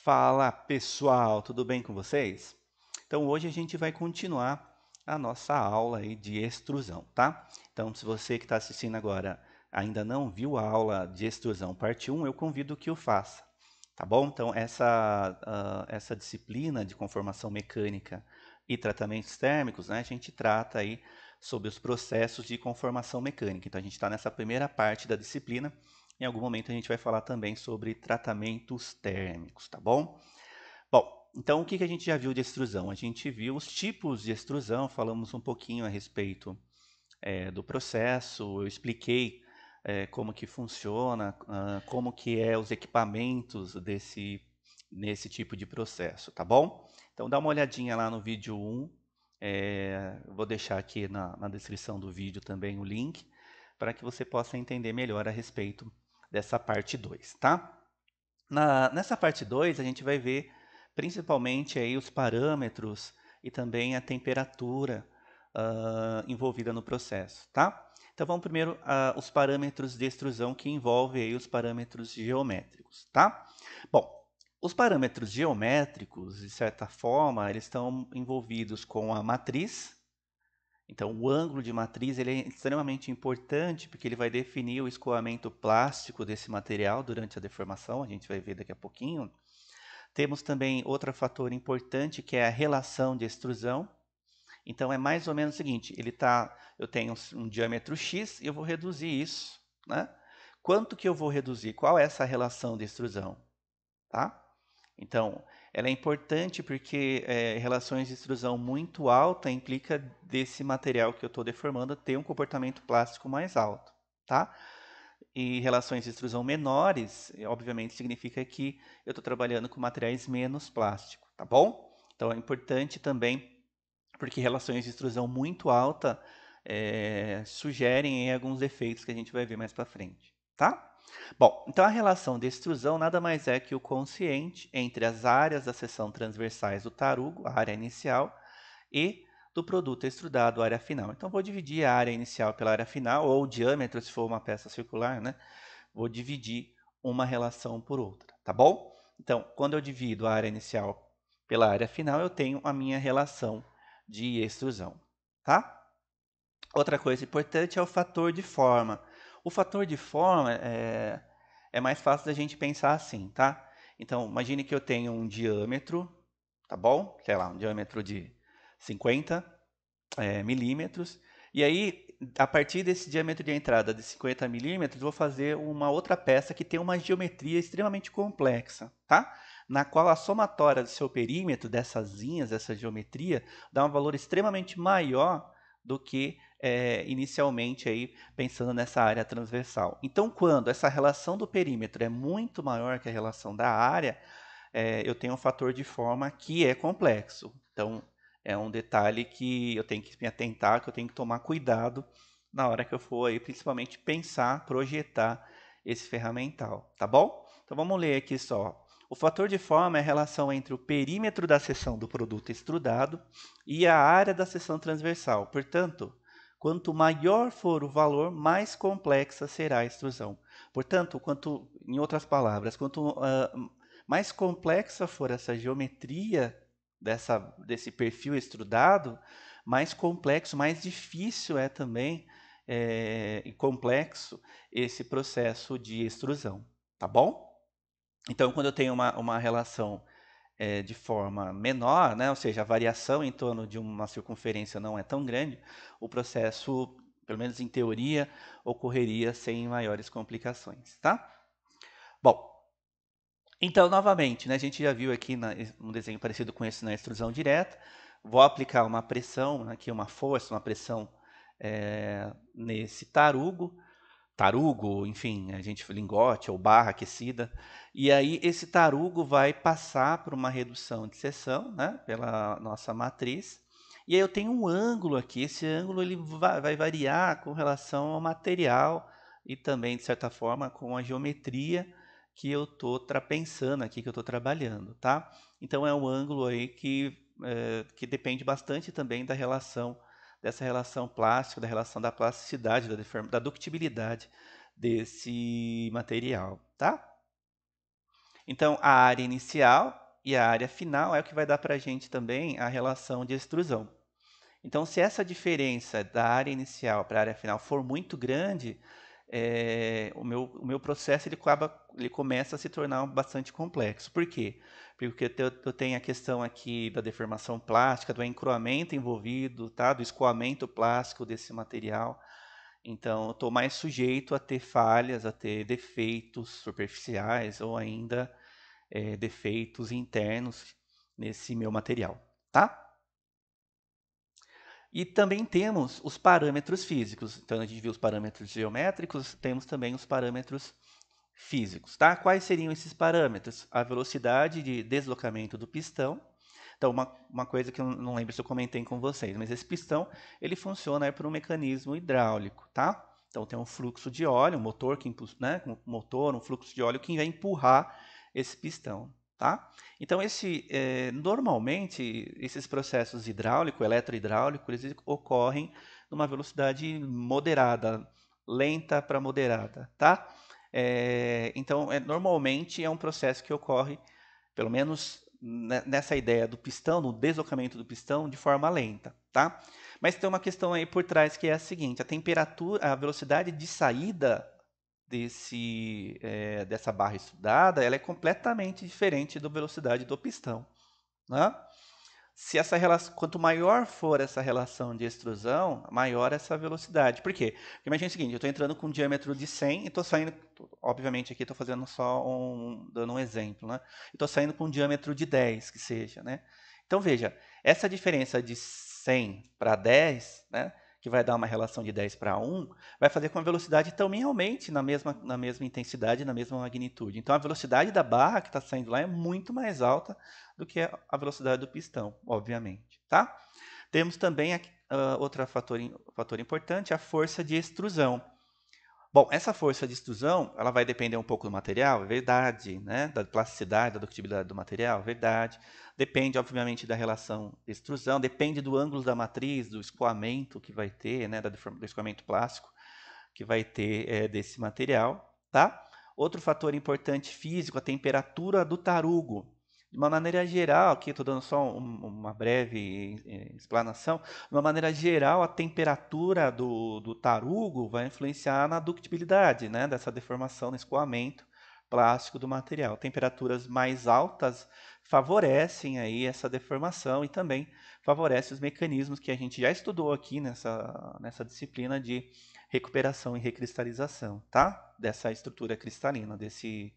Fala pessoal, tudo bem com vocês? Então hoje a gente vai continuar a nossa aula aí de extrusão, tá? Então se você que está assistindo agora ainda não viu a aula de extrusão parte 1, eu convido que o faça, tá bom? Então essa disciplina de conformação mecânica e tratamentos térmicos, né, a gente trata aí sobre os processos de conformação mecânica. Então a gente está nessa primeira parte da disciplina. Em algum momento a gente vai falar também sobre tratamentos térmicos, tá bom? Bom, então o que a gente já viu de extrusão? A gente viu os tipos de extrusão, falamos um pouquinho a respeito do processo, eu expliquei como que funciona, como que é os equipamentos nesse tipo de processo, tá bom? Então dá uma olhadinha lá no vídeo 1, vou deixar aqui na descrição do vídeo também o link, para que você possa entender melhor a respeito dessa parte 2, tá? Nessa parte 2 a gente vai ver principalmente aí os parâmetros e também a temperatura envolvida no processo, tá? Então vamos primeiro os parâmetros de extrusão que envolvem aí os parâmetros geométricos, tá? Bom, os parâmetros geométricos, de certa forma, eles estão envolvidos com a matriz. Então, o ângulo de matriz ele é extremamente importante porque ele vai definir o escoamento plástico desse material durante a deformação, a gente vai ver daqui a pouquinho. Temos também outro fator importante que é a relação de extrusão. Então, é mais ou menos o seguinte, eu tenho um diâmetro X e eu vou reduzir isso, né? Quanto que eu vou reduzir? Qual é essa relação de extrusão? Tá? Então, ela é importante porque relações de extrusão muito alta implica desse material que eu estou deformando ter um comportamento plástico mais alto, tá? E relações de extrusão menores, obviamente, significa que eu estou trabalhando com materiais menos plásticos, tá bom? Então, é importante também porque relações de extrusão muito alta sugerem alguns efeitos que a gente vai ver mais para frente, tá? Bom, então a relação de extrusão nada mais é que o quociente entre as áreas da seção transversais do tarugo, a área inicial, e do produto extrudado, a área final. Então vou dividir a área inicial pela área final, ou o diâmetro, se for uma peça circular, né? Vou dividir uma relação por outra, tá bom? Então, quando eu divido a área inicial pela área final, eu tenho a minha relação de extrusão, tá? Outra coisa importante é o fator de forma. O fator de forma é mais fácil da gente pensar assim, tá? Então, imagine que eu tenho um diâmetro, tá bom? Sei lá, um diâmetro de 50 milímetros. E aí, a partir desse diâmetro de entrada de 50 milímetros, vou fazer uma outra peça que tem uma geometria extremamente complexa, tá? Na qual a somatória do seu perímetro, dessas linhas, dessa geometria, dá um valor extremamente maior do que inicialmente aí pensando nessa área transversal. Então, quando essa relação do perímetro é muito maior que a relação da área, eu tenho um fator de forma que é complexo. Então, é um detalhe que eu tenho que me atentar, que eu tenho que tomar cuidado na hora que eu for aí, principalmente pensar, projetar esse ferramental, tá bom? Então vamos ler aqui só. O fator de forma é a relação entre o perímetro da seção do produto extrudado e a área da seção transversal. Portanto, quanto maior for o valor, mais complexa será a extrusão. Portanto, em outras palavras, quanto mais complexa for essa geometria desse perfil extrudado, mais complexo, mais difícil é também e complexo esse processo de extrusão, tá bom? Então, quando eu tenho uma relação de forma menor, né, ou seja, a variação em torno de uma circunferência não é tão grande, o processo, pelo menos em teoria, ocorreria sem maiores complicações, tá? Bom, então, novamente, né, a gente já viu aqui um desenho parecido com esse na extrusão direta. Vou aplicar uma pressão, aqui uma força, uma pressão nesse tarugo, enfim, a gente lingote ou barra aquecida. E aí esse tarugo vai passar por uma redução de seção, né, pela nossa matriz. E aí eu tenho um ângulo aqui. Esse ângulo ele vai variar com relação ao material e também, de certa forma, com a geometria que eu estou pensando aqui, que eu estou trabalhando, tá? Então é um ângulo aí que depende bastante também dessa relação plástica, da relação da plasticidade, da ductibilidade desse material, tá? Então, a área inicial e a área final é o que vai dar para a gente também a relação de extrusão. Então, se essa diferença da área inicial para a área final for muito grande, o meu processo ele começa a se tornar bastante complexo. Por quê? Porque eu tenho a questão aqui da deformação plástica, do encroamento envolvido, tá? Do escoamento plástico desse material. Então, eu estou mais sujeito a ter falhas, a ter defeitos superficiais ou ainda defeitos internos nesse meu material, tá? E também temos os parâmetros físicos. Então, a gente viu os parâmetros geométricos, temos também os parâmetros físicos, tá? Quais seriam esses parâmetros? A velocidade de deslocamento do pistão. Então, uma coisa que eu não lembro se eu comentei com vocês, mas esse pistão, ele funciona por um mecanismo hidráulico, tá? Então, tem um fluxo de óleo, um motor, né? Um motor, um fluxo de óleo que vai empurrar esse pistão, tá? Então, normalmente, esses processos hidráulico, eletrohidráulico, eles ocorrem numa velocidade moderada, lenta para moderada, tá? Então, normalmente é um processo que ocorre, pelo menos nessa ideia do pistão, no deslocamento do pistão, de forma lenta, tá? Mas tem uma questão aí por trás que é a seguinte: a temperatura, a velocidade de saída dessa barra estudada, ela é completamente diferente da velocidade do pistão, né? Se essa relação, quanto maior for essa relação de extrusão, maior essa velocidade. Por quê? Porque imagina o seguinte: eu estou entrando com um diâmetro de 100 e estou saindo, obviamente aqui estou fazendo dando um exemplo, né? Estou saindo com um diâmetro de 10, que seja, né? Então veja, essa diferença de 100 para 10, né? Que vai dar uma relação de 10 para 1, vai fazer com que a velocidade também aumente na mesma intensidade, na mesma magnitude. Então a velocidade da barra que está saindo lá é muito mais alta do que a velocidade do pistão, obviamente, tá? Temos também outro fator importante, a força de extrusão. Bom, essa força de extrusão, ela vai depender um pouco do material, é verdade, né? Da plasticidade, da ductibilidade do material, é verdade. Depende, obviamente, da relação de extrusão, depende do ângulo da matriz, do escoamento que vai ter, né? Do escoamento plástico que vai ter desse material, tá? Outro fator importante físico, a temperatura do tarugo. De uma maneira geral, aqui estou dando só uma breve explanação, de uma maneira geral, a temperatura do tarugo vai influenciar na ductibilidade, né, dessa deformação, no escoamento plástico do material. Temperaturas mais altas favorecem aí essa deformação e também favorece os mecanismos que a gente já estudou aqui nessa disciplina de recuperação e recristalização, tá? Dessa estrutura cristalina, desses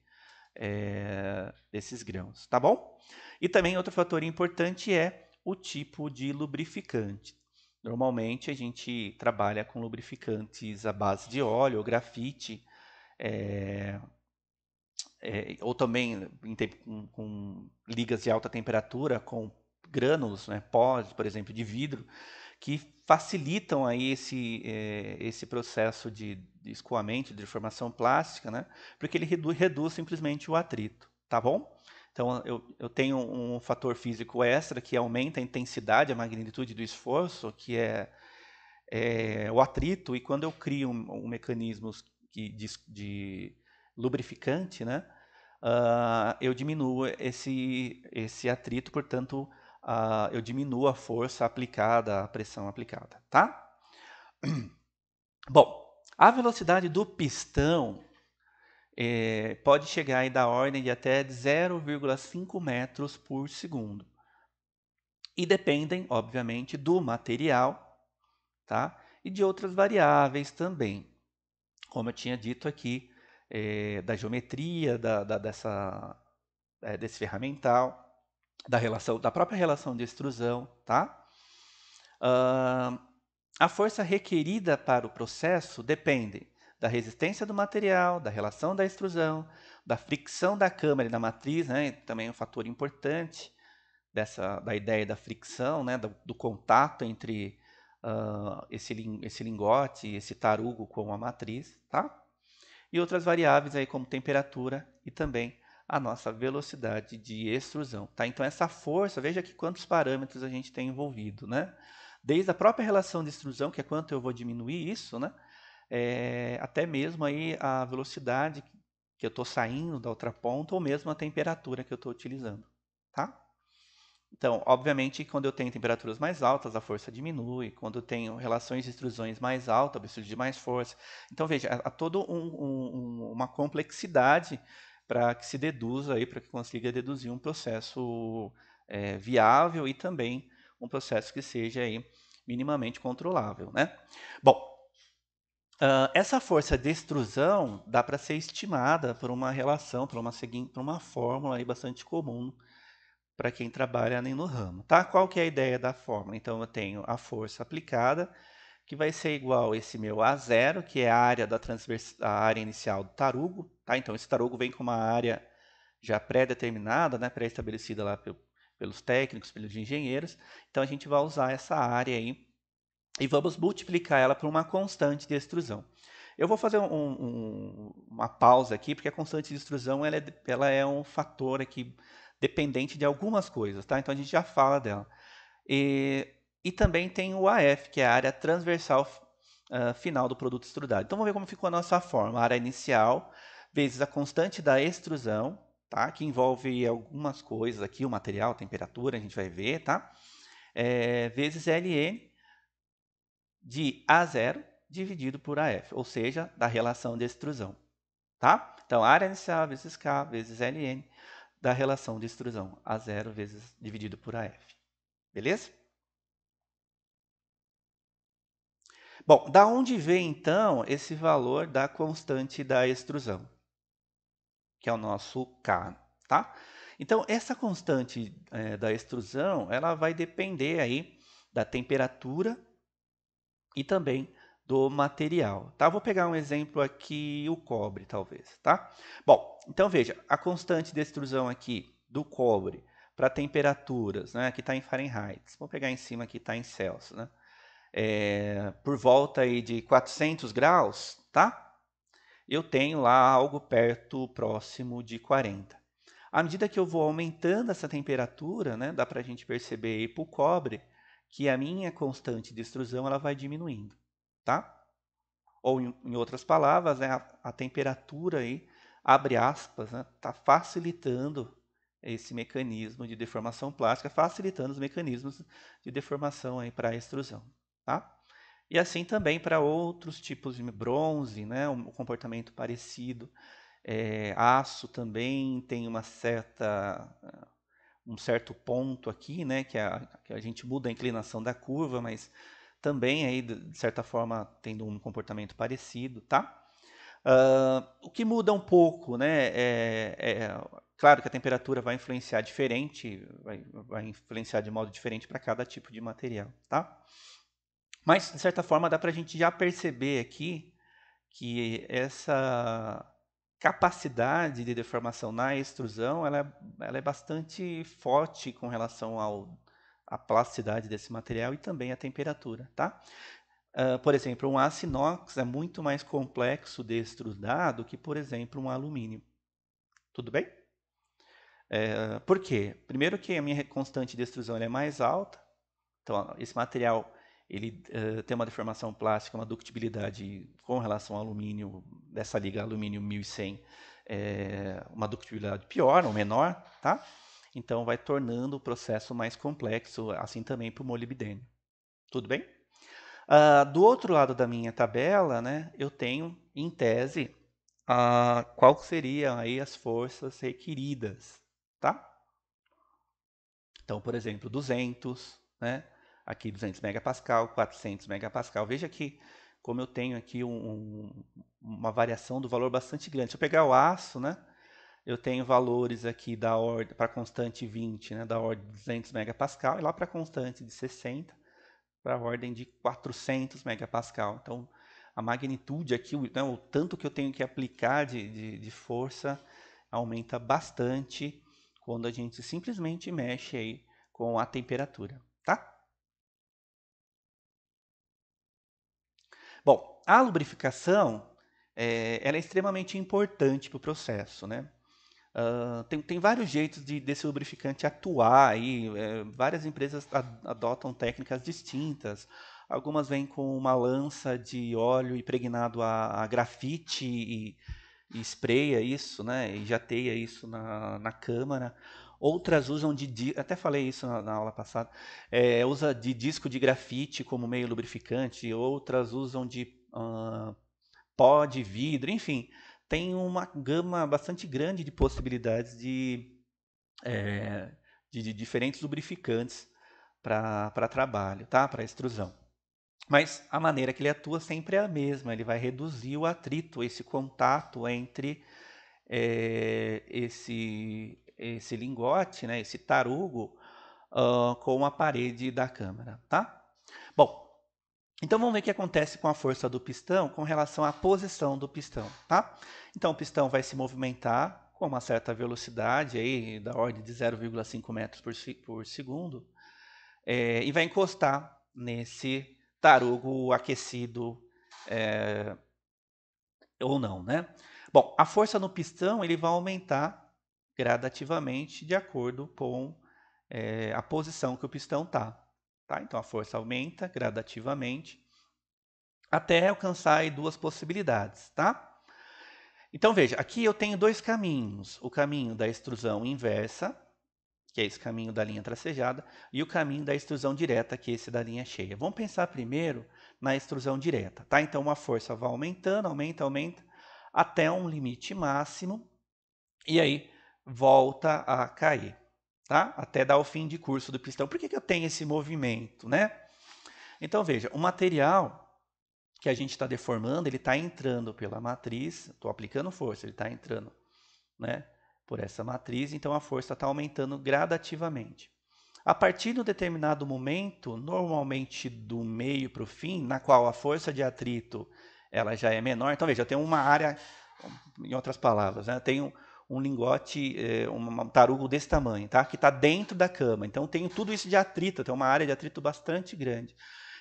grãos, tá bom? E também outro fator importante é o tipo de lubrificante. Normalmente a gente trabalha com lubrificantes à base de óleo ou grafite, ou também com ligas de alta temperatura, com grânulos, né, pós, por exemplo, de vidro, que facilitam aí esse processo de escoamento, de formação plástica, né? Porque ele reduz simplesmente o atrito, tá bom? Então, eu tenho um fator físico extra que aumenta a intensidade, a magnitude do esforço, que é o atrito, e quando eu crio um mecanismo de lubrificante, né? Eu diminuo esse atrito, portanto, eu diminuo a força aplicada, a pressão aplicada, tá? Bom, a velocidade do pistão pode chegar aí da ordem de até 0,5 metros por segundo. E dependem, obviamente, do material, tá? E de outras variáveis também. Como eu tinha dito aqui, da geometria desse ferramental, da própria relação de extrusão, tá? A força requerida para o processo depende da resistência do material, da relação da extrusão, da fricção da câmara e da matriz, né? Também é um fator importante da ideia da fricção, né? Do contato entre esse lingote, esse tarugo com a matriz, tá? E outras variáveis aí como temperatura e também a nossa velocidade de extrusão, tá? Então essa força, veja aqui quantos parâmetros a gente tem envolvido, né? Desde a própria relação de extrusão, que é quanto eu vou diminuir isso, né? Até mesmo aí a velocidade que eu estou saindo da outra ponta, ou mesmo a temperatura que eu estou utilizando, tá? Então, obviamente, quando eu tenho temperaturas mais altas, a força diminui. Quando eu tenho relações de extrusões mais altas, eu preciso de mais força. Então, veja, há toda uma complexidade para que se deduza aí, para que consiga deduzir um processo viável e também um processo que seja aí minimamente controlável, né? Bom, essa força de extrusão dá para ser estimada por uma relação, por uma fórmula aí bastante comum para quem trabalha no ramo, tá? Qual que é a ideia da fórmula? Então, eu tenho a força aplicada, que vai ser igual a esse meu A0, que é a área a área inicial do tarugo, tá? Então, esse tarugo vem com uma área já pré-determinada, né? Pré-estabelecida lá pelos técnicos, pelos engenheiros. Então, a gente vai usar essa área aí e vamos multiplicar ela por uma constante de extrusão. Eu vou fazer uma pausa aqui, porque a constante de extrusão ela é um fator aqui dependente de algumas coisas, tá? Então a gente já fala dela. E também tem o AF, que é a área transversal final do produto extrudado. Então vamos ver como ficou a nossa forma. A área inicial vezes a constante da extrusão, tá? Que envolve algumas coisas aqui, o material, a temperatura, a gente vai ver, tá? Vezes Ln de A0 dividido por AF, ou seja, da relação de extrusão, tá? Então, área inicial vezes K vezes Ln da relação de extrusão, A0 vezes dividido por AF. Beleza? Bom, da onde vem então esse valor da constante da extrusão, que é o nosso K, tá? Então, essa constante da extrusão, ela vai depender aí da temperatura e também do material, tá? Vou pegar um exemplo aqui, o cobre, talvez, tá? Bom, então veja, a constante de extrusão aqui do cobre para temperaturas, né? Aqui está em Fahrenheit. Vou pegar em cima aqui está em Celsius, né? Por volta aí de 400 graus, tá? Eu tenho lá algo perto, próximo de 40. À medida que eu vou aumentando essa temperatura, né, dá para a gente perceber aí para o cobre que a minha constante de extrusão ela vai diminuindo, tá? Ou em outras palavras, né, a temperatura aí, abre aspas, né, está facilitando esse mecanismo de deformação plástica, facilitando os mecanismos de deformação aí para a extrusão, tá? E assim também para outros tipos de bronze, né, um comportamento parecido. Aço também tem um certo ponto aqui, né, que a gente muda a inclinação da curva, mas também aí, de certa forma, tendo um comportamento parecido, tá? O que muda um pouco, né, claro que a temperatura vai influenciar diferente, vai influenciar de modo diferente para cada tipo de material, tá? Mas, de certa forma, dá para a gente já perceber aqui que essa capacidade de deformação na extrusão ela é bastante forte com relação à plasticidade desse material e também à temperatura, tá? Por exemplo, um aço inox é muito mais complexo de extrudar do que, por exemplo, um alumínio. Tudo bem? Por quê? Primeiro que a minha constante de extrusão ela é mais alta, então esse material ele tem uma deformação plástica, uma ductibilidade com relação ao alumínio, dessa liga alumínio 1100, uma ductibilidade pior ou menor, tá? Então vai tornando o processo mais complexo, assim também para o molibdênio. Tudo bem? Do outro lado da minha tabela, né, eu tenho, em tese, qual seriam aí as forças requeridas, tá? Então, por exemplo, 200, né? Aqui 200 megapascal, 400 megapascal. Veja que como eu tenho aqui uma variação do valor bastante grande. Se eu pegar o aço, né? Eu tenho valores aqui da ordem para constante 20, né? Da ordem de 200 megapascal e lá para constante de 60 para a ordem de 400 megapascal. Então, a magnitude aqui, né, o tanto que eu tenho que aplicar de força aumenta bastante quando a gente simplesmente mexe aí com a temperatura, tá? Bom, a lubrificação ela é extremamente importante para o processo, né? Tem vários jeitos desse lubrificante atuar aí, várias empresas adotam técnicas distintas. Algumas vêm com uma lança de óleo impregnado a grafite e espreia isso, né, e jateia isso na câmara. Outras usam até falei isso na aula passada, usa de disco de grafite como meio lubrificante, outras usam de pó de vidro, enfim, tem uma gama bastante grande de possibilidades de diferentes lubrificantes para trabalho, tá? Para extrusão. Mas a maneira que ele atua sempre é a mesma, ele vai reduzir o atrito, esse contato entre esse lingote, né, esse tarugo, com a parede da câmara, tá? Bom, então vamos ver o que acontece com a força do pistão com relação à posição do pistão, tá? Então o pistão vai se movimentar com uma certa velocidade, aí, da ordem de 0,5 metros por segundo, e vai encostar nesse tarugo aquecido ou não, né? Bom, a força no pistão ele vai aumentar gradativamente de acordo com a posição que o pistão está. Tá? Então a força aumenta gradativamente até alcançar aí duas possibilidades. Tá? Então veja, aqui eu tenho dois caminhos. O caminho da extrusão inversa, que é esse caminho da linha tracejada, e o caminho da extrusão direta, que é esse da linha cheia. Vamos pensar primeiro na extrusão direta. Tá? Então uma força vai aumentando, aumenta, até um limite máximo, e aí volta a cair, tá? Até dar o fim de curso do pistão. Por que eu tenho esse movimento, né? Então veja, o material que a gente está deformando, ele está entrando pela matriz, estou aplicando força, ele está entrando, né, por essa matriz, então a força está aumentando gradativamente. A partir de um determinado momento, normalmente do meio para o fim, na qual a força de atrito ela já é menor. Então veja, eu tenho uma área, em outras palavras, né, eu tenho um lingote, um tarugo desse tamanho, tá? Que está dentro da cama. Então eu tenho tudo isso de atrito, eu tenho uma área de atrito bastante grande.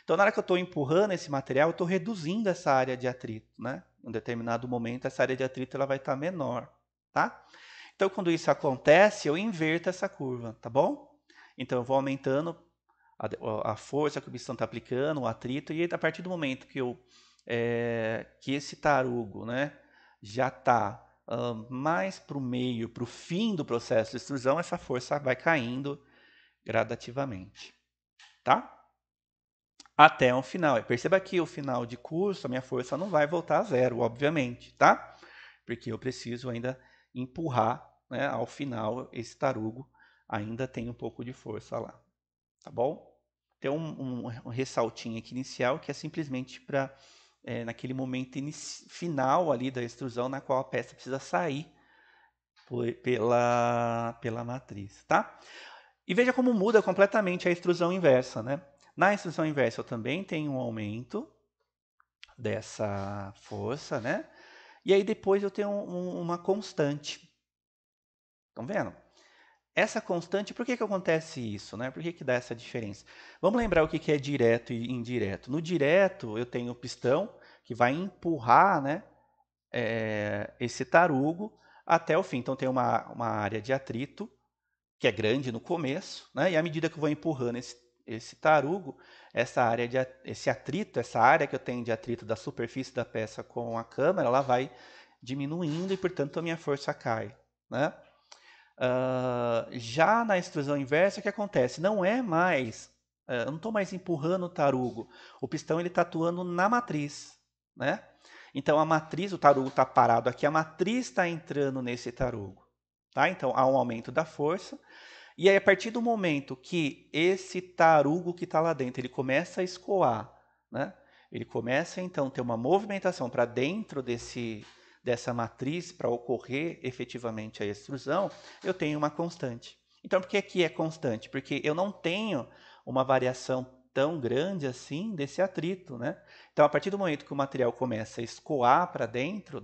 Então na hora que eu estou empurrando esse material, eu estou reduzindo essa área de atrito, né? Em um determinado momento, essa área de atrito ela vai estar menor, tá? Então quando isso acontece, eu inverto essa curva, tá bom? Então eu vou aumentando a força que o pistão está aplicando, o atrito, e a partir do momento que esse tarugo, né, já está mais para o meio, para o fim do processo de extrusão, essa força vai caindo gradativamente, tá? Até o final. Perceba que o final de curso, a minha força não vai voltar a zero, obviamente, tá? Porque eu preciso ainda empurrar, né, ao final esse tarugo, ainda tem um pouco de força lá, tá bom? Tem um ressaltinho aqui inicial que é simplesmente para naquele momento final ali da extrusão na qual a peça precisa sair pela matriz, tá? E veja como muda completamente a extrusão inversa, né? Na extrusão inversa eu também tenho um aumento dessa força, né? E aí depois eu tenho uma constante. Estão vendo? Essa constante, por que acontece isso, né? Por que dá essa diferença? Vamos lembrar o que é direto e indireto. No direto eu tenho o pistão que vai empurrar, né, esse tarugo até o fim. Então tem uma área de atrito que é grande no começo, né? E à medida que eu vou empurrando esse tarugo, esse atrito, essa área que eu tenho de atrito da superfície da peça com a câmara, ela vai diminuindo e, portanto, a minha força cai, né? Já na extrusão inversa, o que acontece? Não é mais, eu não estou mais empurrando o tarugo, o pistão está atuando na matriz, né? Então a matriz, o tarugo está parado aqui, a matriz está entrando nesse tarugo, tá? Então há um aumento da força, e aí a partir do momento que esse tarugo que está lá dentro, ele começa a escoar, né? Ele começa então a ter uma movimentação para dentro dessa matriz para ocorrer efetivamente a extrusão, eu tenho uma constante. Então, por que aqui é constante? Porque eu não tenho uma variação tão grande assim desse atrito, né? Então, a partir do momento que o material começa a escoar para dentro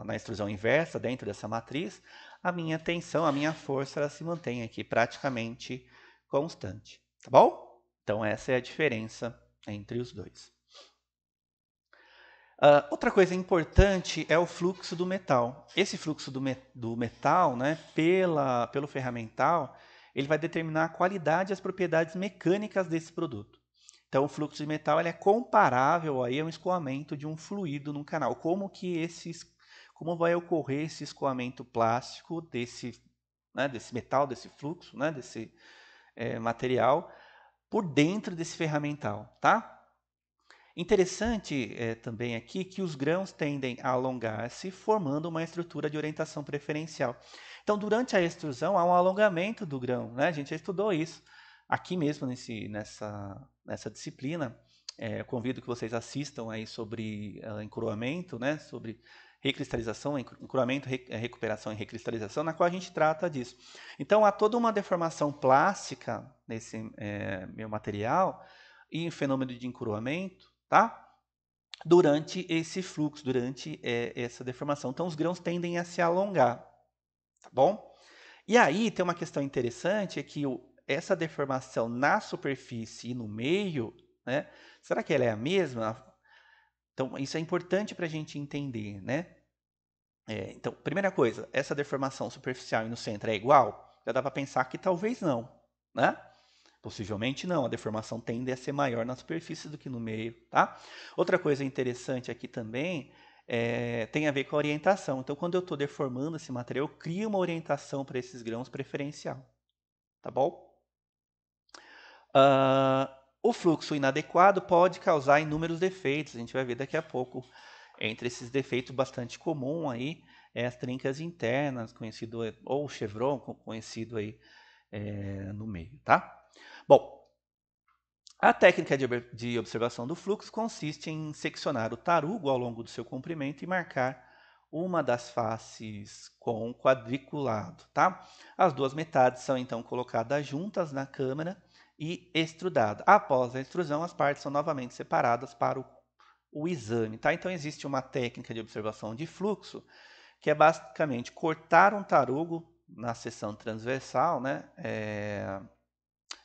na extrusão inversa, dentro dessa matriz, a minha tensão, a minha força, ela se mantém aqui praticamente constante, tá bom? Então, essa é a diferença entre os dois. Outra coisa importante é o fluxo do metal. Esse fluxo do metal, né, pelo ferramental, ele vai determinar a qualidade e as propriedades mecânicas desse produto. Então, o fluxo de metal ele é comparável aí ao escoamento de um fluido num canal. Como que como vai ocorrer esse escoamento plástico desse, né, desse metal, desse fluxo, né, desse material, por dentro desse ferramental, tá? Interessante também aqui que os grãos tendem a alongar-se, formando uma estrutura de orientação preferencial. Então, durante a extrusão, há um alongamento do grão, né? A gente já estudou isso aqui mesmo nessa disciplina. Convido que vocês assistam aí sobre encruamento, né? Sobre recristalização, encruamento, recuperação e recristalização, na qual a gente trata disso. Então, há toda uma deformação plástica nesse meu material e um fenômeno de encruamento, tá? Durante esse fluxo, durante essa deformação. Então, os grãos tendem a se alongar, tá bom? E aí, tem uma questão interessante, é que essa deformação na superfície e no meio, né? Será que ela é a mesma? Então, isso é importante para a gente entender, né? Então, primeira coisa, essa deformação superficial e no centro é igual? Já dá para pensar que talvez não, né? Possivelmente não, a deformação tende a ser maior na superfície do que no meio, tá? Outra coisa interessante aqui também tem a ver com a orientação. Então, quando eu estou deformando esse material, eu crio uma orientação para esses grãos preferencial, tá bom? O fluxo inadequado pode causar inúmeros defeitos, a gente vai ver daqui a pouco. Entre esses defeitos bastante comum aí, as trincas internas, conhecido, ou chevron, conhecido aí no meio, tá? Bom, a técnica de observação do fluxo consiste em seccionar o tarugo ao longo do seu comprimento e marcar uma das faces com quadriculado, tá? As duas metades são então colocadas juntas na câmara e extrudadas. Após a extrusão, as partes são novamente separadas para o exame, tá? Então existe uma técnica de observação de fluxo que é basicamente cortar um tarugo na seção transversal, né?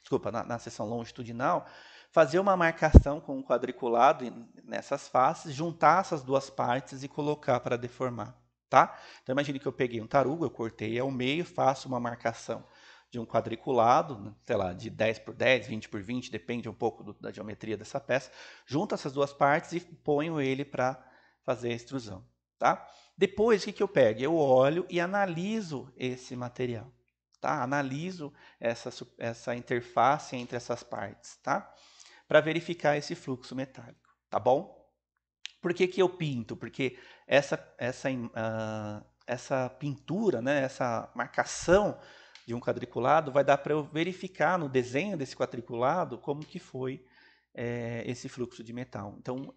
Desculpa, na seção longitudinal, fazer uma marcação com um quadriculado nessas faces, juntar essas duas partes e colocar para deformar, tá? Então imagine que eu peguei um tarugo, eu cortei ao meio, faço uma marcação de um quadriculado, sei lá, de 10 por 10, 20 por 20, depende um pouco da geometria dessa peça, junto essas duas partes e ponho ele para fazer a extrusão, tá? Depois, o que eu pego? Eu olho e analiso esse material. Tá? Analiso essa interface entre essas partes, tá? Para verificar esse fluxo metálico, tá bom? Por que eu pinto? Porque essa pintura, né, essa marcação de um quadriculado vai dar para eu verificar no desenho desse quadriculado como que foi esse fluxo de metal. Então,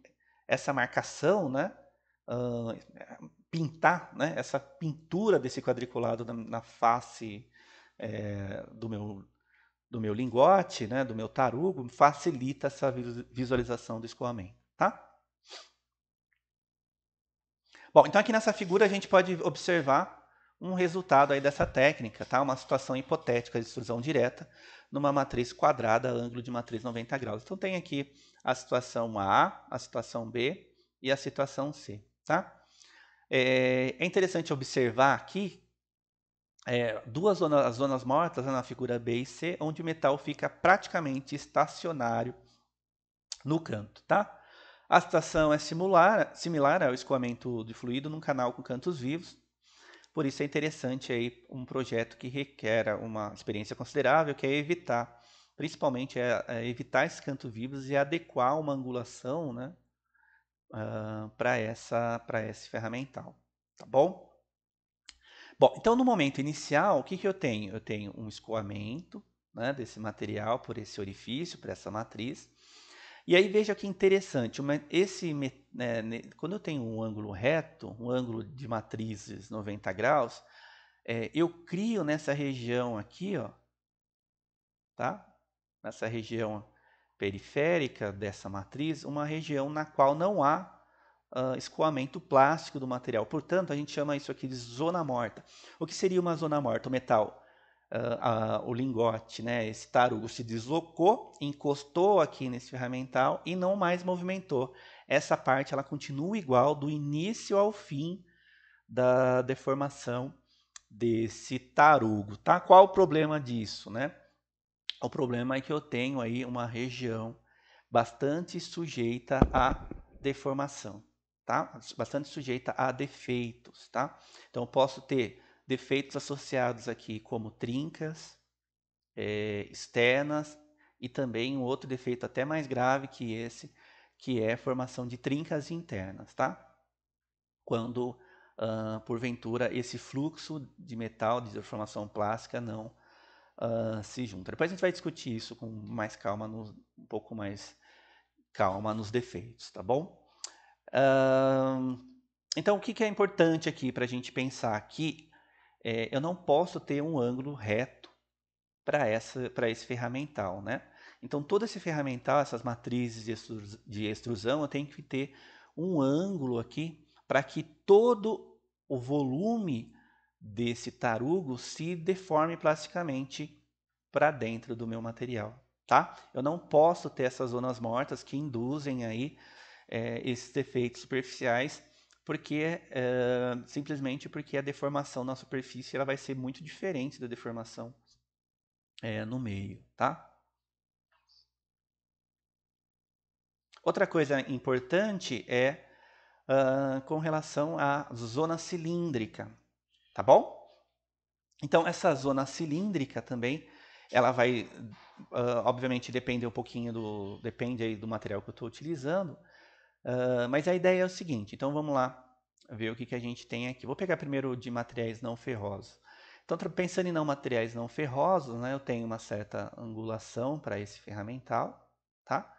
essa marcação, né, pintar, né, essa pintura desse quadriculado na face do meu lingote, né, do meu tarugo, facilita essa visualização do escoamento, tá? Bom, então aqui nessa figura a gente pode observar um resultado aí dessa técnica, tá? Uma situação hipotética de extrusão direta numa matriz quadrada, ângulo de matriz 90 graus. Então tem aqui a situação A, a situação B e a situação C, tá? É interessante observar aqui as zonas mortas, né, na figura B e C, onde o metal fica praticamente estacionário no canto, tá? A situação é similar ao escoamento de fluido num canal com cantos vivos, por isso é interessante aí um projeto que requer uma experiência considerável, que é evitar, principalmente evitar esses cantos vivos e adequar uma angulação, né, para esse ferramental, tá bom? Bom, então no momento inicial, o que eu tenho? Eu tenho um escoamento, né, desse material por esse orifício, por essa matriz. E aí veja que interessante, quando eu tenho um ângulo reto, um ângulo de matrizes 90 graus, eu crio nessa região aqui, ó, tá? Nessa região periférica dessa matriz, uma região na qual não há escoamento plástico do material. Portanto, a gente chama isso aqui de zona morta. O que seria uma zona morta? O metal, o lingote, né, esse tarugo se deslocou, encostou aqui nesse ferramental e não mais movimentou. Essa parte ela continua igual do início ao fim da deformação desse tarugo, tá? Qual o problema disso, né? O problema é que eu tenho aí uma região bastante sujeita à deformação, tá? Bastante sujeita a defeitos, tá? Então, eu posso ter defeitos associados aqui como trincas externas e também um outro defeito até mais grave que esse, que é a formação de trincas internas, tá? Quando, porventura, esse fluxo de metal, de deformação plástica, não se junta. Depois a gente vai discutir isso com mais calma, um pouco mais calma nos defeitos, tá bom? Então, o que é importante aqui para a gente pensar? Aqui, eu não posso ter um ângulo reto para esse ferramental, né? Então, todo esse ferramental, essas matrizes de extrusão, eu tenho que ter um ângulo aqui para que todo o volume desse tarugo se deforme plasticamente para dentro do meu material, tá? Eu não posso ter essas zonas mortas que induzem aí esses efeitos superficiais, porque simplesmente porque a deformação na superfície ela vai ser muito diferente da deformação no meio, tá? Outra coisa importante é com relação à zona cilíndrica, tá bom? Então, essa zona cilíndrica também, ela vai, obviamente, depende um pouquinho depende aí do material que eu estou utilizando, mas a ideia é o seguinte, então vamos lá ver o que a gente tem aqui. Vou pegar primeiro de materiais não ferrosos. Então, pensando em materiais não ferrosos, né, eu tenho uma certa angulação para esse ferramental, tá?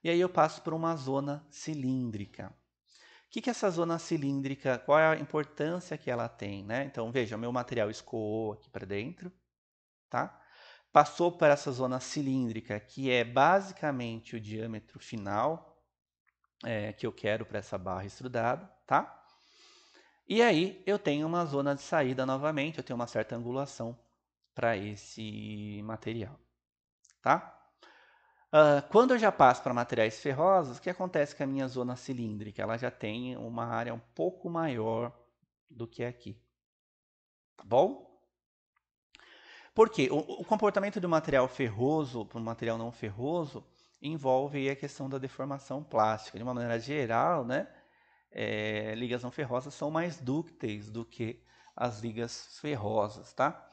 E aí eu passo por uma zona cilíndrica. O que é essa zona cilíndrica, qual é a importância que ela tem, né? Então, veja, meu material escoou aqui para dentro, tá? Passou para essa zona cilíndrica, que é basicamente o diâmetro final que eu quero para essa barra extrudada, tá? E aí eu tenho uma zona de saída novamente, eu tenho uma certa angulação para esse material, tá? Quando eu já passo para materiais ferrosos, o que acontece com a minha zona cilíndrica? Ela já tem uma área um pouco maior do que aqui, tá bom? Por quê? O comportamento de um material ferroso para um material não ferroso envolve a questão da deformação plástica. De uma maneira geral, né, ligas não ferrosas são mais dúcteis do que as ligas ferrosas, tá?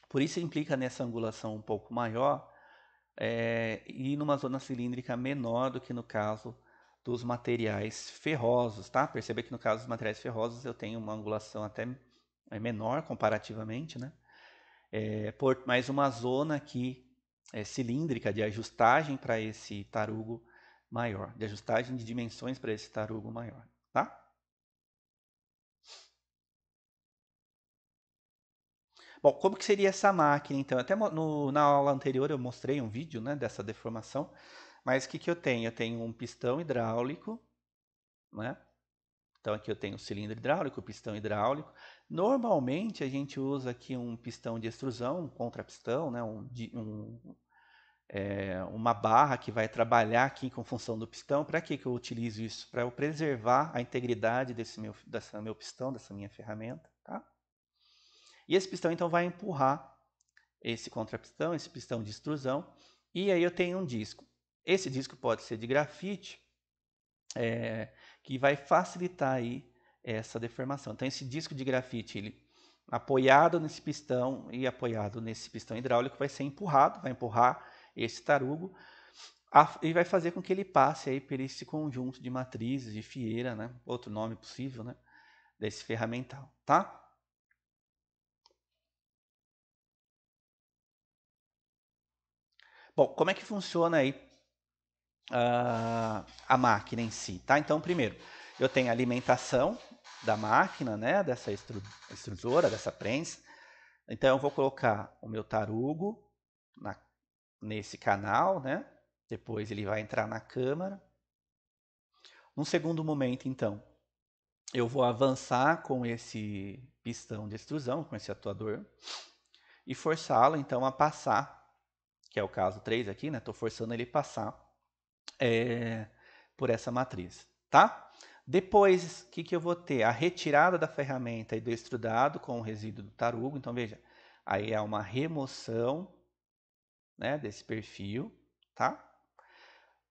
Por isso implica nessa angulação um pouco maior e numa zona cilíndrica menor do que no caso dos materiais ferrosos, tá? Perceba que no caso dos materiais ferrosos eu tenho uma angulação até menor comparativamente, né? Por mais uma zona aqui cilíndrica de ajustagem para esse tarugo maior, de ajustagem de dimensões para esse tarugo maior, tá? Bom, como que seria essa máquina, então? Até na aula anterior eu mostrei um vídeo, né, dessa deformação, mas o que eu tenho? Eu tenho um pistão hidráulico, né? Então aqui eu tenho o cilindro hidráulico, o pistão hidráulico. Normalmente a gente usa aqui um pistão de extrusão, um contrapistão, né? Uma barra que vai trabalhar aqui com função do pistão. Para que eu utilizo isso? Para eu preservar a integridade desse meu pistão, dessa minha ferramenta, tá? E esse pistão então vai empurrar esse contrapistão, esse pistão de extrusão, e aí eu tenho um disco. Esse disco pode ser de grafite, que vai facilitar aí essa deformação. Então esse disco de grafite, ele apoiado nesse pistão e apoiado nesse pistão hidráulico, vai ser empurrado, vai empurrar esse tarugo e vai fazer com que ele passe aí por esse conjunto de matrizes, de fieira, né? Outro nome possível, né? Desse ferramental, tá? Bom, como é que funciona aí a máquina em si, tá? Então, primeiro, eu tenho a alimentação da máquina, né? Dessa extrusora, dessa prensa. Então, eu vou colocar o meu tarugo nesse canal, né? Depois ele vai entrar na câmara. Num segundo momento, então, eu vou avançar com esse pistão de extrusão, com esse atuador, e forçá-lo, então, a passar, que é o caso 3 aqui, né? Estou forçando ele passar por essa matriz, tá? Depois, o que eu vou ter? A retirada da ferramenta e do extrudado com o resíduo do tarugo. Então, veja, aí é uma remoção, né, desse perfil, tá?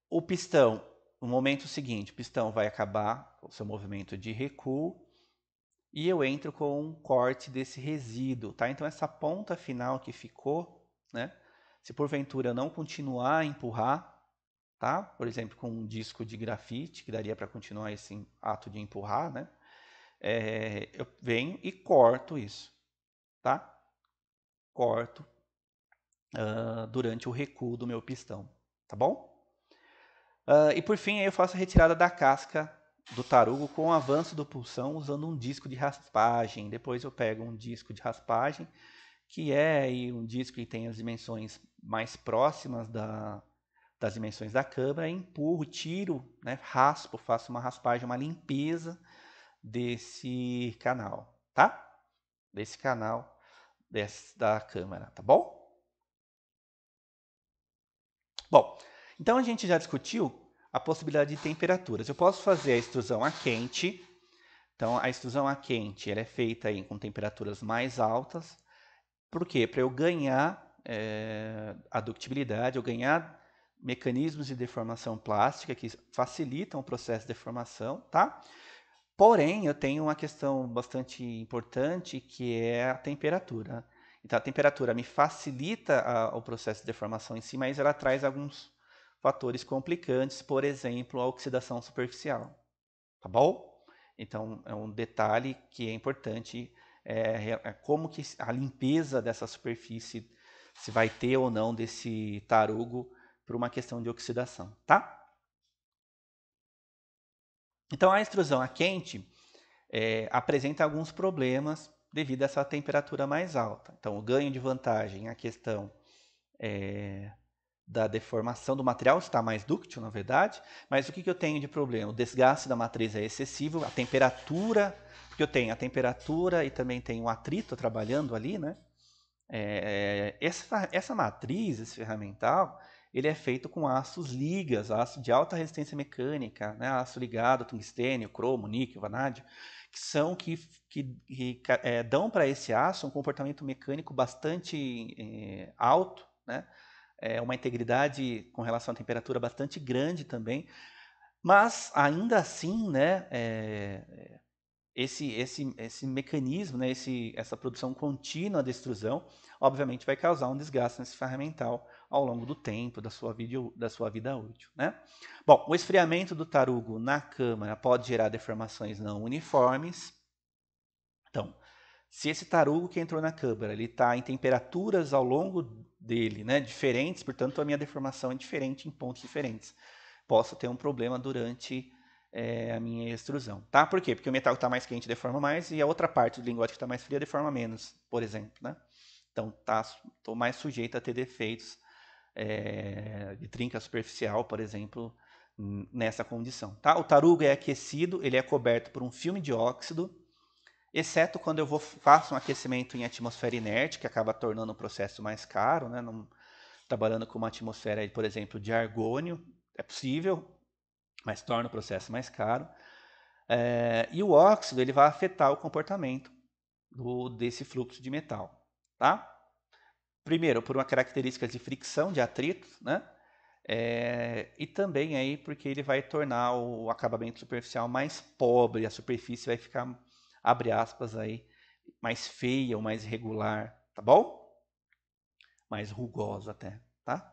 O pistão no momento seguinte, o pistão vai acabar o seu movimento de recuo e eu entro com um corte desse resíduo, tá? Então essa ponta final que ficou, né? Se porventura eu não continuar a empurrar, tá? Por exemplo, com um disco de grafite, que daria para continuar esse ato de empurrar, né? Eu venho e corto isso, tá? Corto durante o recuo do meu pistão, tá bom? E por fim, aí eu faço a retirada da casca do tarugo com o avanço do pulsão usando um disco de raspagem. Depois eu pego um disco de raspagem, que é aí um disco que tem as dimensões mais próximas das dimensões da câmara, empurro, tiro, né, raspo, faço uma raspagem, uma limpeza desse canal, tá? Desse canal da câmara, tá bom? Bom, então a gente já discutiu a possibilidade de temperaturas. Eu posso fazer a extrusão a quente. Então, a extrusão a quente ela é feita aí com temperaturas mais altas. Por quê? Para eu ganhar a ductibilidade, eu ganhar mecanismos de deformação plástica que facilitam o processo de deformação, tá? Porém, eu tenho uma questão bastante importante que é a temperatura. Então, a temperatura me facilita o processo de deformação em si, mas ela traz alguns fatores complicantes, por exemplo, a oxidação superficial. Tá bom? Então, é um detalhe que é importante, como que a limpeza dessa superfície, se vai ter ou não desse tarugo por uma questão de oxidação, tá? Então, a extrusão a quente apresenta alguns problemas devido a essa temperatura mais alta. Então, o ganho de vantagem, a questão da deformação do material está mais dúctil, na verdade, mas o que eu tenho de problema? O desgaste da matriz é excessivo, a temperatura, porque eu tenho a temperatura e também tenho o atrito trabalhando ali, né? Essa matriz, esse ferramental, ele é feito com aços ligas, aço de alta resistência mecânica, né? Aço ligado, tungstênio, cromo, níquel, vanádio, que são que dão para esse aço um comportamento mecânico bastante alto, né? Uma integridade com relação à temperatura bastante grande também, mas ainda assim, né? Esse mecanismo, né, essa produção contínua de extrusão, obviamente vai causar um desgaste nesse ferramental ao longo do tempo, da sua vida útil. Né? Bom, o esfriamento do tarugo na câmara pode gerar deformações não uniformes. Então, se esse tarugo que entrou na câmara está em temperaturas ao longo dele, né, diferentes, portanto a minha deformação é diferente em pontos diferentes. Posso ter um problema durante a minha extrusão. Tá? Por quê? Porque o metal que está mais quente deforma mais e a outra parte do lingote que está mais fria deforma menos, por exemplo. Né? Então, estou mais sujeito a ter defeitos de trinca superficial, por exemplo, nessa condição. Tá? O tarugo é aquecido, ele é coberto por um filme de óxido, exceto quando eu faço um aquecimento em atmosfera inerte, que acaba tornando o processo mais caro, né? Trabalhando com uma atmosfera, por exemplo, de argônio, é possível, mas torna o processo mais caro. E o óxido ele vai afetar o comportamento desse fluxo de metal. Tá? Primeiro, por uma característica de fricção, de atrito, né? E também aí porque ele vai tornar o acabamento superficial mais pobre, a superfície vai ficar, abre aspas, aí, mais feia ou mais irregular, tá bom? Mais rugosa até, tá?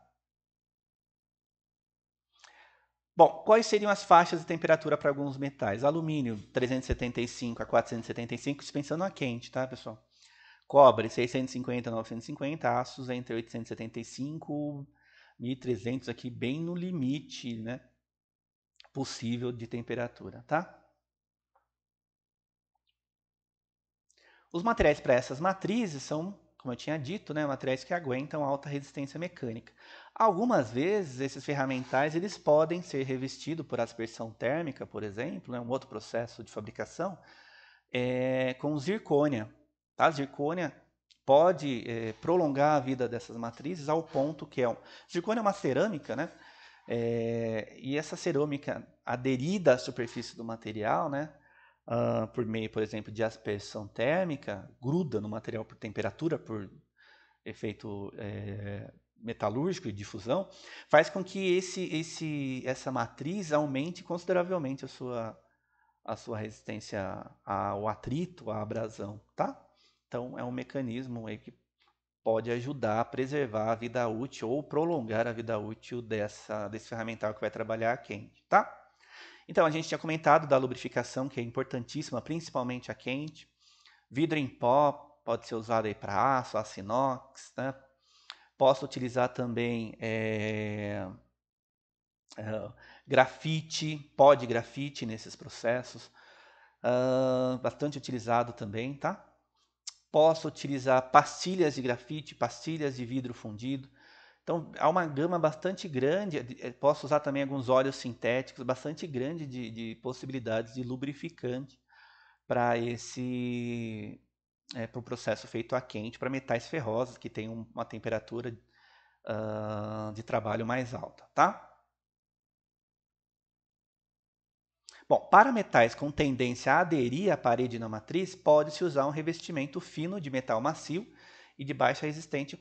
Bom, quais seriam as faixas de temperatura para alguns metais? Alumínio, 375 a 475, dispensando a quente, tá, pessoal? Cobre, 650 a 950, aços entre 875 e 1300, aqui bem no limite, né, possível de temperatura, tá? Os materiais para essas matrizes são, como eu tinha dito, né, materiais que aguentam alta resistência mecânica. Algumas vezes, esses ferramentais eles podem ser revestidos por aspersão térmica, por exemplo, né, um outro processo de fabricação, com zircônia. Tá? Zircônia pode prolongar a vida dessas matrizes ao ponto que zircônia é uma cerâmica, né? E essa cerâmica aderida à superfície do material, né? Por meio, por exemplo, de aspersão térmica, gruda no material por temperatura, por efeito metalúrgico e de fusão, faz com que essa matriz aumente consideravelmente a sua resistência ao atrito, à abrasão, tá? Então, é um mecanismo aí que pode ajudar a preservar a vida útil ou prolongar a vida útil desse ferramental que vai trabalhar quente, tá? Então, a gente tinha comentado da lubrificação, que é importantíssima, principalmente a quente. Vidro em pó pode ser usado aí para aço inox, né? Posso utilizar também grafite, pó de grafite nesses processos. Bastante utilizado também, tá? Posso utilizar pastilhas de grafite, pastilhas de vidro fundido. Então, há uma gama bastante grande. Posso usar também alguns óleos sintéticos, bastante grande de possibilidades de lubrificante para para o processo feito a quente, para metais ferrosos que têm uma temperatura de trabalho mais alta, tá? Bom, para metais com tendência a aderir à parede na matriz, pode-se usar um revestimento fino de metal macio e de baixa resistência,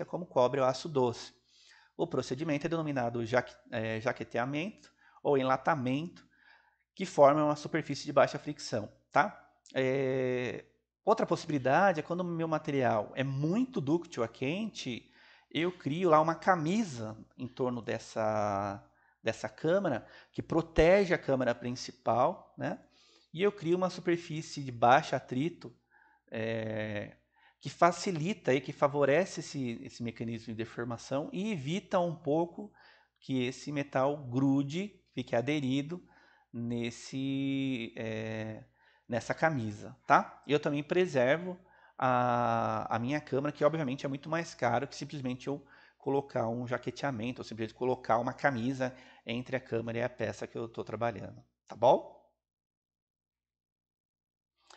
como cobre ou aço doce. O procedimento é denominado jaqueteamento ou enlatamento, que forma uma superfície de baixa fricção. Tá? Outra possibilidade é quando o meu material é muito dúctil a quente, eu crio lá uma camisa em torno dessa câmara, que protege a câmara principal, né? E eu crio uma superfície de baixo atrito, que facilita e que favorece esse mecanismo de deformação e evita um pouco que esse metal grude, fique aderido nessa camisa, tá? Eu também preservo a minha câmara, que obviamente é muito mais caro que simplesmente eu colocar um jaqueteamento, ou simplesmente colocar uma camisa entre a câmara e a peça que eu estou trabalhando, tá bom?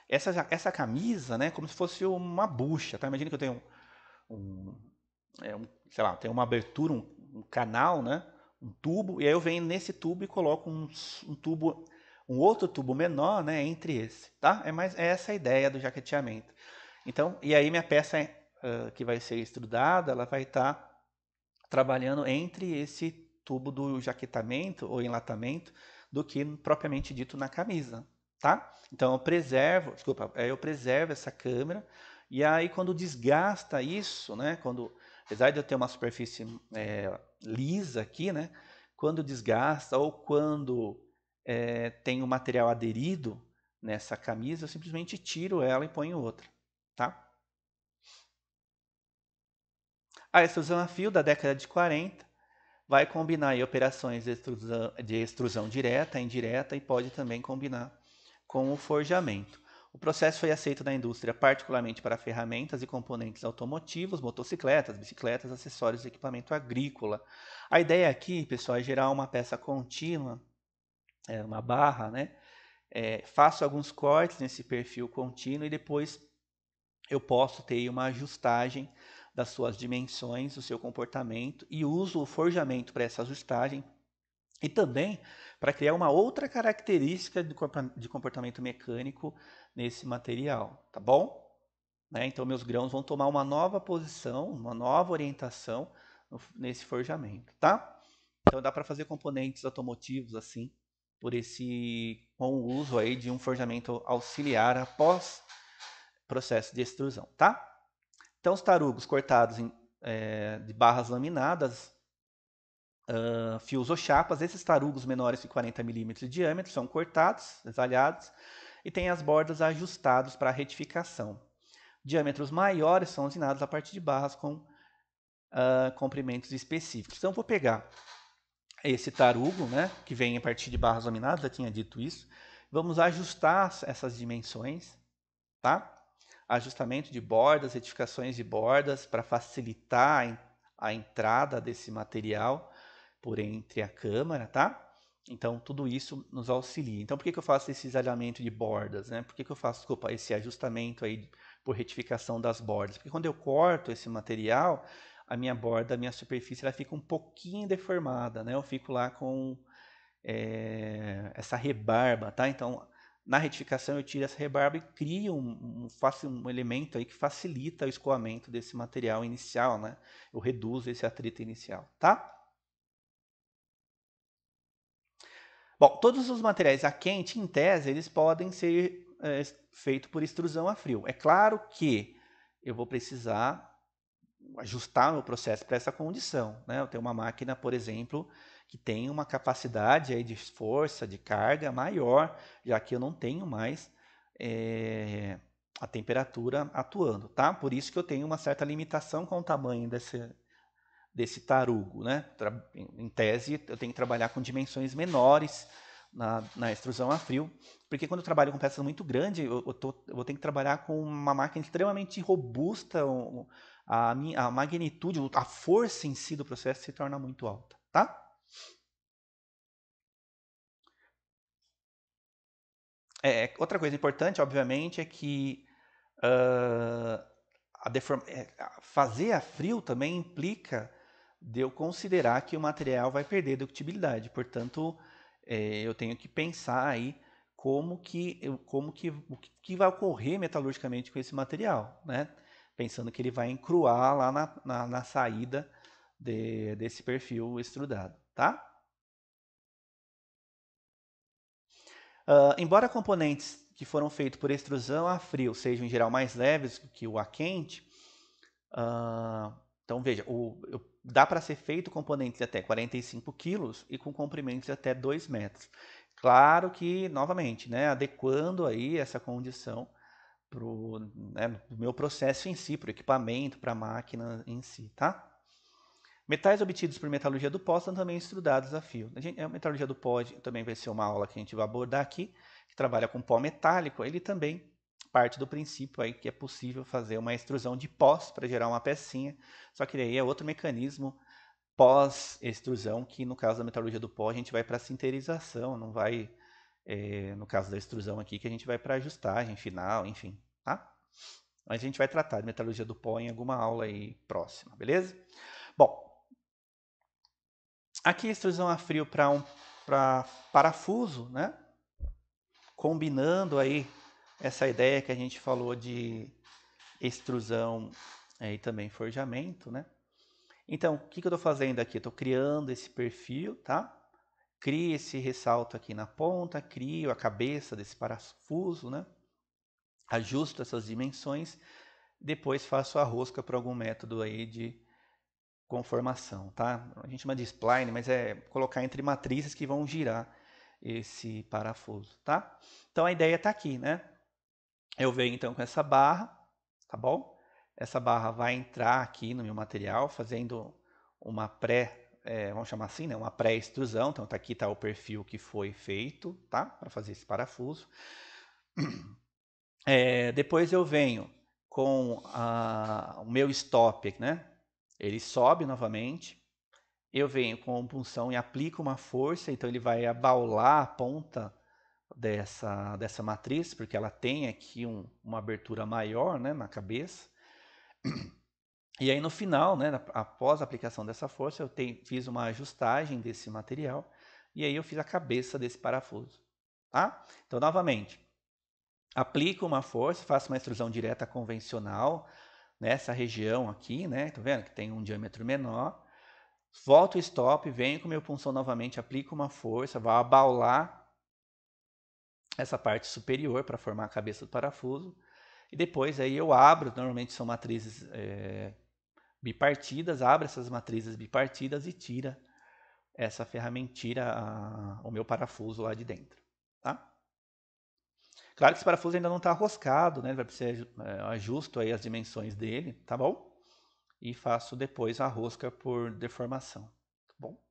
Essa camisa, né, como se fosse uma bucha, tá? Imagina que eu tenho um, sei lá, tem uma abertura, um canal, né, um tubo, e aí eu venho nesse tubo e coloco um tubo, um outro tubo menor, né, entre esse, tá? É essa a ideia do jaqueteamento. Então, e aí minha peça que vai ser extrudada, ela vai estar trabalhando entre esse tubo do jaquetamento ou enlatamento do que propriamente dito na camisa, tá? Então eu preservo essa câmera e aí quando desgasta isso, né? Apesar de eu ter uma superfície lisa aqui, né? Quando desgasta ou quando tem o material aderido nessa camisa, eu simplesmente tiro ela e ponho outra, tá? A extrusão a fio da década de 40 vai combinar aí operações de extrusão direta, indireta e pode também combinar com o forjamento. O processo foi aceito na indústria particularmente para ferramentas e componentes automotivos, motocicletas, bicicletas, acessórios e equipamento agrícola. A ideia aqui, pessoal, é gerar uma peça contínua, uma barra, né? Faço alguns cortes nesse perfil contínuo e depois eu posso ter uma ajustagem das suas dimensões, do seu comportamento e uso o forjamento para essa ajustagem e também para criar uma outra característica de comportamento mecânico nesse material, tá bom? Né? Então meus grãos vão tomar uma nova posição, uma nova orientação nesse forjamento, tá? Então dá para fazer componentes automotivos assim, com o uso aí de um forjamento auxiliar após processo de extrusão, tá? Então, os tarugos cortados de barras laminadas, fios ou chapas, esses tarugos menores que 40 milímetros de diâmetro são cortados, desalhados, e têm as bordas ajustadas para retificação. Diâmetros maiores são usinados a partir de barras com comprimentos específicos. Então, vou pegar esse tarugo, né, que vem a partir de barras laminadas, já tinha dito isso. Vamos ajustar essas dimensões, tá? Ajustamento de bordas, retificações de bordas para facilitar a entrada desse material por entre a câmara, tá? Então, tudo isso nos auxilia. Então, por que eu faço esse alinhamento de bordas, né? Por que eu faço, esse ajustamento aí por retificação das bordas? Porque quando eu corto esse material, a minha borda, a minha superfície, ela fica um pouquinho deformada, né? Eu fico lá com essa rebarba, tá? Então, Na retificação eu tiro essa rebarba e crio faço um elemento aí que facilita o escoamento desse material inicial, né? Eu reduzo esse atrito inicial, tá? Bom, todos os materiais a quente, em tese, eles podem ser feitos por extrusão a frio. É claro que eu vou precisar ajustar meu processo para essa condição, né? Eu tenho uma máquina, por exemplo, que tem uma capacidade aí de força, de carga maior, já que eu não tenho mais a temperatura atuando, tá? Por isso que eu tenho uma certa limitação com o tamanho desse tarugo, né? Em tese, eu tenho que trabalhar com dimensões menores na extrusão a frio, porque quando eu trabalho com peças muito grandes, eu vou ter que trabalhar com uma máquina extremamente robusta, a magnitude, a força em si do processo se torna muito alta, tá? Outra coisa importante, obviamente, é que uh, fazer a frio também implica de eu considerar que o material vai perder ductibilidade. Portanto, eu tenho que pensar aí o que vai ocorrer metalurgicamente com esse material, né? Pensando que ele vai encruar lá na saída desse perfil extrudado, tá? Embora componentes que foram feitos por extrusão a frio sejam em geral mais leves que o a quente, então veja, dá para ser feito componentes de até 45 quilos e com comprimentos de até 2 metros. Claro que, novamente, né, adequando aí essa condição para o meu processo em si, para o equipamento, para a máquina em si, tá? Metais obtidos por metalurgia do pó são também estudados a fio. A metalurgia do pó também vai ser uma aula que a gente vai abordar aqui, que trabalha com pó metálico. Ele também parte do princípio aí que é possível fazer uma extrusão de pós para gerar uma pecinha, só que aí é outro mecanismo pós-extrusão, que no caso da metalurgia do pó a gente vai para sinterização, não vai, no caso da extrusão aqui, que a gente vai para ajustagem final, enfim, tá? Mas a gente vai tratar de metalurgia do pó em alguma aula aí próxima, beleza? Bom, aqui a extrusão a frio para parafuso, né? Combinando aí essa ideia que a gente falou de extrusão e também forjamento, né? Então, o que eu estou fazendo aqui? Estou criando esse perfil, tá? Crio esse ressalto aqui na ponta, crio a cabeça desse parafuso, né? Ajusto essas dimensões, depois faço a rosca por algum método aí de conformação, tá? A gente chama de spline, mas é colocar entre matrizes que vão girar esse parafuso, tá? Então a ideia está aqui, né? Eu venho então com essa barra, tá bom? Essa barra vai entrar aqui no meu material, fazendo uma vamos chamar assim, né? Uma pré-extrusão. Então aqui está o perfil que foi feito, tá? Para fazer esse parafuso. Depois eu venho com o meu stop, né? Ele sobe novamente. Eu venho com a punção e aplico uma força, então ele vai abaular a ponta dessa matriz, porque ela tem aqui uma abertura maior, né, na cabeça. E aí no final, né, após a aplicação dessa força, fiz uma ajustagem desse material e aí eu fiz a cabeça desse parafuso. Tá? Então, novamente, aplico uma força, faço uma extrusão direta convencional nessa região aqui, né? Tá vendo que tem um diâmetro menor. Volto o stop, venho com o meu punção novamente, aplico uma força, vou abaular essa parte superior para formar a cabeça do parafuso. E depois aí eu abro, normalmente são matrizes bipartidas, abro essas matrizes bipartidas e tira essa ferramentinha, o meu parafuso lá de dentro. Tá? Claro que esse parafuso ainda não está roscado, né? Vai precisar ajusto aí as dimensões dele, tá bom? E faço depois a rosca por deformação, tá bom?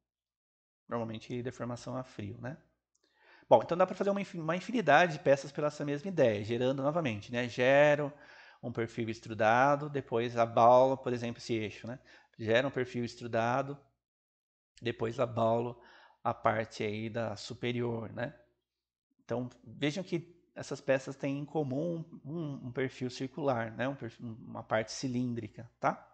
Normalmente deformação a frio, né? Bom, então dá para fazer uma infinidade de peças pela essa mesma ideia, gerando novamente, né? Gero um perfil extrudado, depois abaulo, por exemplo, esse eixo, né? Gera um perfil extrudado, depois abaulo a parte aí da superior, né? Então vejam que essas peças têm em comum um perfil circular, né? Uma parte cilíndrica, tá?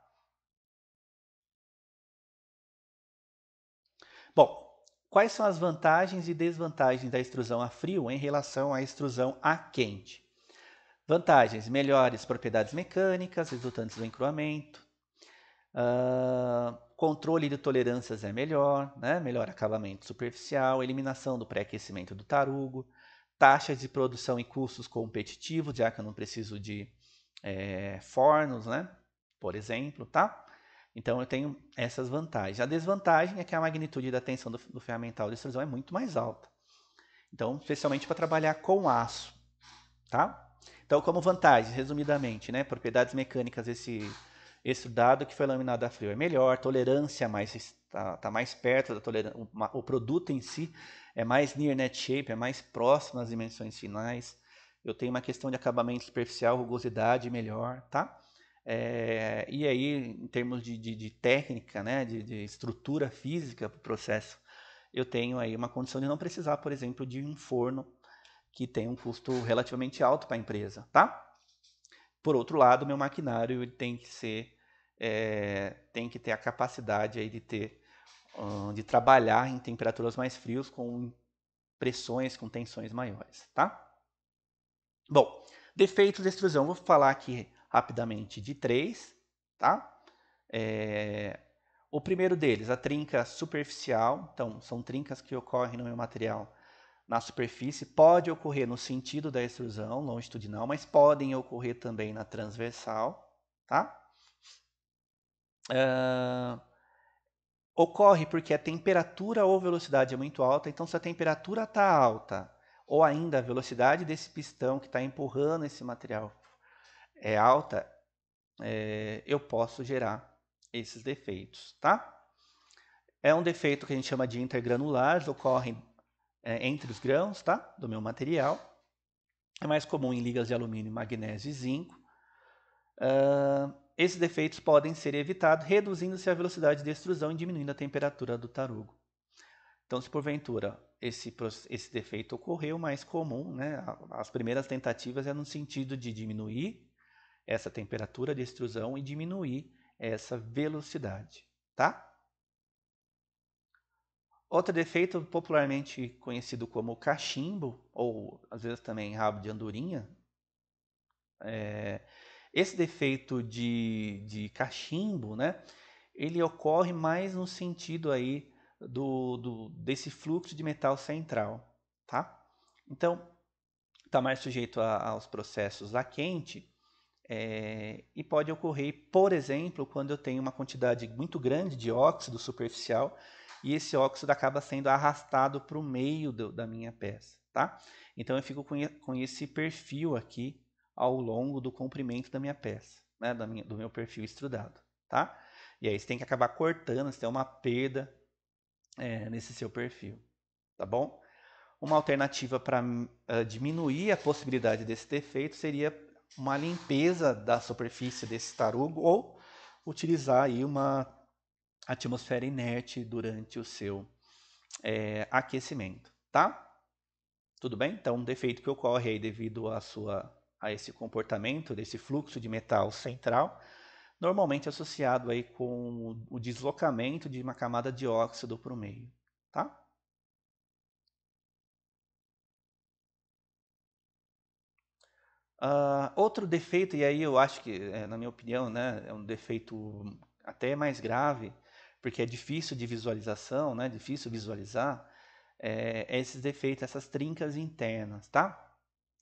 Bom, Quais são as vantagens e desvantagens da extrusão a frio em relação à extrusão a quente? Vantagens: melhores propriedades mecânicas resultantes do encruamento. Controle de tolerâncias é melhor, né? Melhor acabamento superficial, eliminação do pré-aquecimento do tarugo, taxas de produção e custos competitivos, já que eu não preciso de fornos, né? Por exemplo, tá? Então eu tenho essas vantagens. A desvantagem é que a magnitude da tensão do ferramental de extrusão é muito mais alta. Então, especialmente para trabalhar com aço, tá? Então, como vantagem, resumidamente, né? Propriedades mecânicas desse extrudado que foi laminado a frio é melhor, tolerância tá mais perto da tolerância, o produto em si é mais near net shape, é mais próximo às dimensões finais. Eu tenho uma questão de acabamento superficial, rugosidade melhor, tá? E aí, em termos de técnica, né, de estrutura física para o processo, eu tenho aí uma condição de não precisar, por exemplo, de um forno que tem um custo relativamente alto para a empresa, tá? Por outro lado, meu maquinário ele tem que ter a capacidade aí de trabalhar em temperaturas mais frias com pressões, com tensões maiores, tá? Bom, defeitos de extrusão, vou falar aqui rapidamente de 3, tá? O primeiro deles, a trinca superficial, então são trincas que ocorrem no meu material na superfície, pode ocorrer no sentido da extrusão longitudinal, mas podem ocorrer também na transversal, tá? Ocorre porque a temperatura ou velocidade é muito alta, então se a temperatura está alta, ou ainda a velocidade desse pistão que está empurrando esse material é alta, eu posso gerar esses defeitos, tá? É um defeito que a gente chama de intergranulares, ocorrem entre os grãos, tá? Do meu material. É mais comum em ligas de alumínio, magnésio e zinco. Esses defeitos podem ser evitados reduzindo-se a velocidade de extrusão e diminuindo a temperatura do tarugo. Então, se porventura esse defeito ocorreu, mais comum, né? As primeiras tentativas é no sentido de diminuir essa temperatura de extrusão e diminuir essa velocidade, tá? Outro defeito popularmente conhecido como cachimbo, ou às vezes também rabo de andorinha, esse defeito de cachimbo, né, ele ocorre mais no sentido aí desse fluxo de metal central, tá? Então, está mais sujeito aos processos a quente e pode ocorrer, por exemplo, quando eu tenho uma quantidade muito grande de óxido superficial e esse óxido acaba sendo arrastado para o meio da minha peça, tá? Então eu fico com esse perfil aqui ao longo do comprimento da minha peça, né? Do meu perfil extrudado, tá? E aí você tem que acabar cortando, você tem uma perda nesse seu perfil, tá bom? Uma alternativa para diminuir a possibilidade desse defeito seria uma limpeza da superfície desse tarugo ou utilizar aí uma atmosfera inerte durante o seu aquecimento, tá? Tudo bem? Então, um defeito que ocorre aí devido a esse comportamento desse fluxo de metal central, normalmente associado aí com o deslocamento de uma camada de óxido para o meio, tá? Outro defeito, e aí eu acho que, na minha opinião, né, é um defeito até mais grave, porque é difícil de visualização, né, difícil visualizar, esses defeitos, essas trincas internas, tá?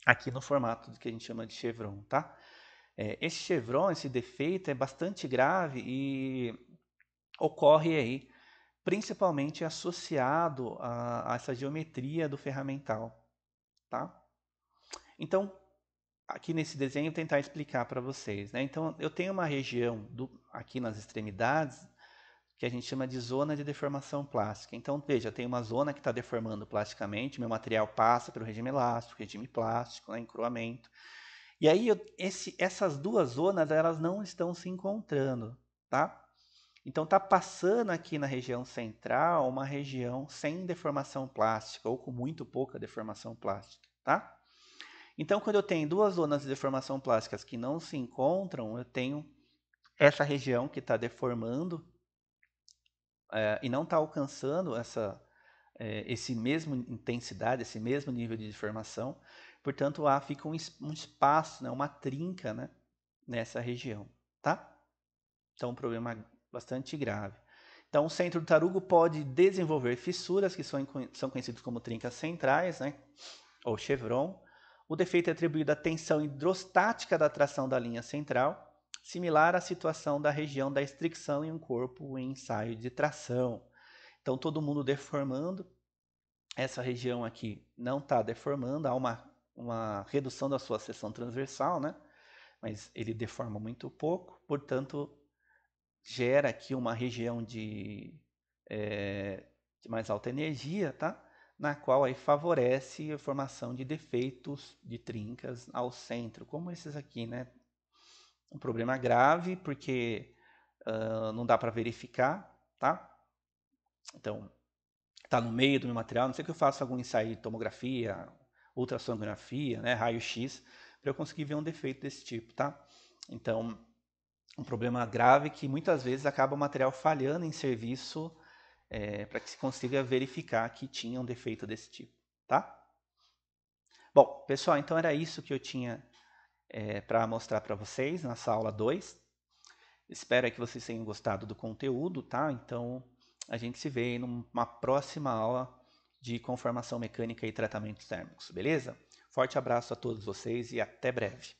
Aqui no formato que a gente chama de chevron, tá? Esse chevron, esse defeito é bastante grave e ocorre aí principalmente associado a essa geometria do ferramental, tá? Então, aqui nesse desenho eu vou tentar explicar para vocês, né? Então, eu tenho uma região aqui nas extremidades que a gente chama de zona de deformação plástica. Então, veja, tem uma zona que está deformando plasticamente, meu material passa pelo regime elástico, regime plástico, né, encruamento. E aí, essas duas zonas, elas não estão se encontrando, tá? Então, está passando aqui na região central uma região sem deformação plástica, ou com muito pouca deformação plástica, tá? Então, quando eu tenho duas zonas de deformação plásticas que não se encontram, eu tenho essa região que está deformando e não está alcançando esse mesmo intensidade, esse mesmo nível de deformação. Portanto, lá fica um espaço, né, uma trinca, né, nessa região, tá? Então, um problema bastante grave. Então, o centro do tarugo pode desenvolver fissuras, que são conhecidas como trincas centrais, né, ou chevron. O defeito é atribuído à tensão hidrostática da tração da linha central, similar à situação da região da estricção em um corpo em ensaio de tração. Então, todo mundo deformando. Essa região aqui não está deformando, há uma redução da sua seção transversal, né? Mas ele deforma muito pouco, portanto, gera aqui uma região de mais alta energia, tá? Na qual aí favorece a formação de defeitos de trincas ao centro, como esses aqui, né? Um problema grave, porque não dá para verificar, tá? Então, está no meio do meu material, não sei que eu faça algum ensaio de tomografia, ultrassonografia, né, raio-x, para eu conseguir ver um defeito desse tipo, tá? Então, um problema grave que muitas vezes acaba o material falhando em serviço para que se consiga verificar que tinha um defeito desse tipo, tá? Bom, pessoal, então era isso que eu tinha para mostrar para vocês nessa aula 2. Espero que vocês tenham gostado do conteúdo, tá? Então, a gente se vê numa próxima aula de conformação mecânica e tratamentos térmicos, beleza? Forte abraço a todos vocês e até breve.